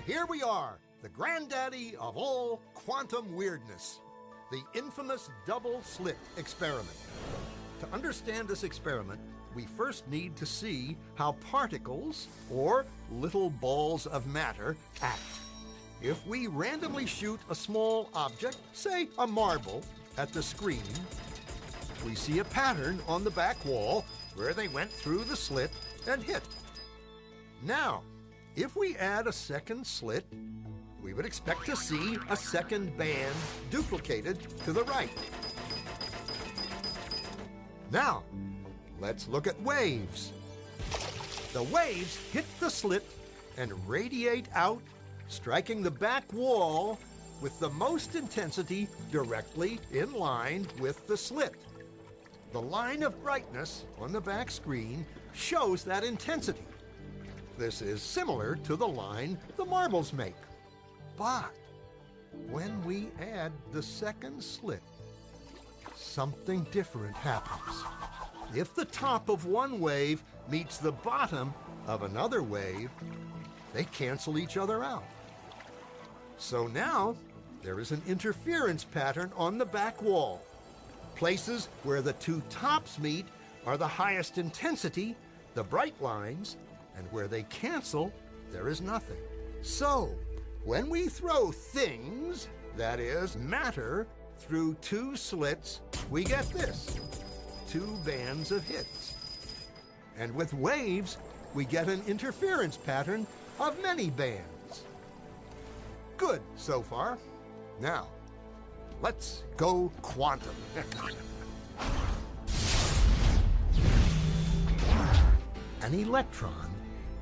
here we are, the granddaddy of all quantum weirdness, the infamous double-slit experiment. To understand this experiment, we first need to see how particles, or little balls of matter, act. If we randomly shoot a small object, say a marble, at the screen, we see a pattern on the back wall where they went through the slit and hit. Now, if we add a second slit, we would expect to see a second band duplicated to the right. Now, let's look at waves. The waves hit the slit and radiate out, striking the back wall with the most intensity directly in line with the slit. The line of brightness on the back screen shows that intensity. This is similar to the line the marbles make. But when we add the second slit, something different happens. If the top of one wave meets the bottom of another wave, they cancel each other out. So now there is an interference pattern on the back wall. Places where the two tops meet are the highest intensity, the bright lines, and where they cancel, there is nothing. So, when we throw things, that is, matter, through two slits, we get this, two bands of hits. And with waves, we get an interference pattern of many bands. Good so far. Now, let's go quantum. An electron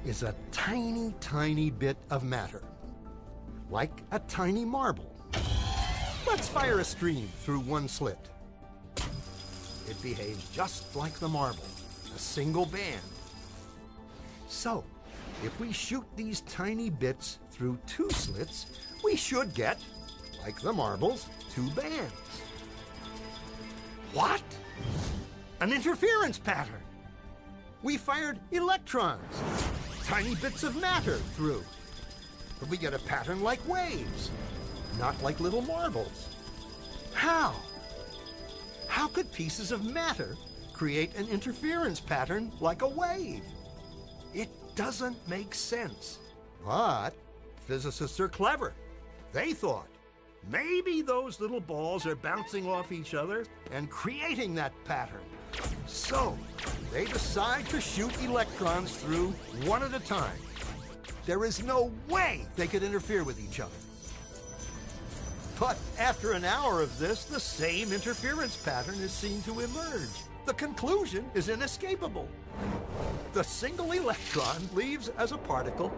is a tiny, tiny bit of matter, like a tiny marble. Let's fire a stream through one slit. It behaves just like the marble, a single band. So, if we shoot these tiny bits through two slits, we should get, like the marbles, two bands. What? An interference pattern. We fired electrons, tiny bits of matter through. But we get a pattern like waves, not like little marbles. How? How could pieces of matter create an interference pattern like a wave? It doesn't make sense. But physicists are clever. They thought, maybe those little balls are bouncing off each other and creating that pattern. So, they decide to shoot electrons through one at a time. There is no way they could interfere with each other. But after an hour of this, the same interference pattern is seen to emerge. The conclusion is inescapable. The single electron leaves as a particle,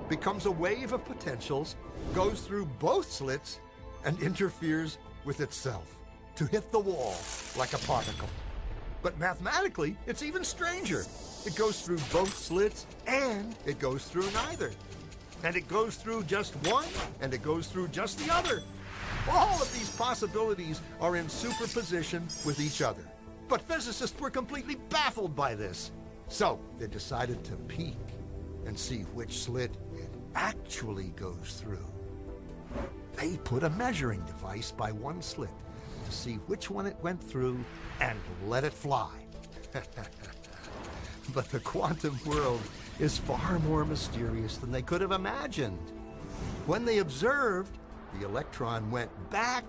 becomes a wave of potentials, goes through both slits, and interferes with itself to hit the wall like a particle. But mathematically, it's even stranger. It goes through both slits, and it goes through neither. And it goes through just one, and it goes through just the other. All of these possibilities are in superposition with each other. But physicists were completely baffled by this. So they decided to peek and see which slit it actually goes through. They put a measuring device by one slit to see which one it went through and let it fly. But the quantum world is far more mysterious than they could have imagined. When they observed, the electron went back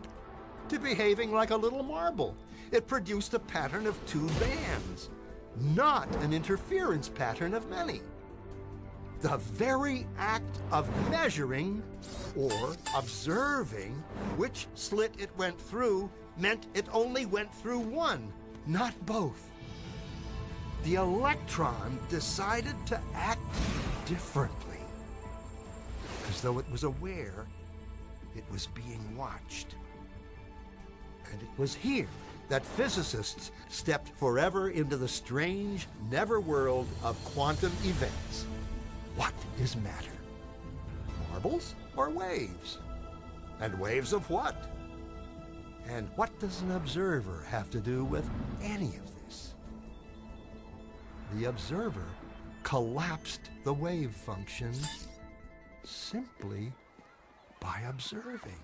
to behaving like a little marble. It produced a pattern of two bands, not an interference pattern of many. The very act of measuring or observing which slit it went through meant it only went through one, not both. The electron decided to act differently, as though it was aware it was being watched. And it was here that physicists stepped forever into the strange netherworld of quantum events. What is matter? Marbles or waves? And waves of what? And what does an observer have to do with any of this? The observer collapsed the wave function simply by observing.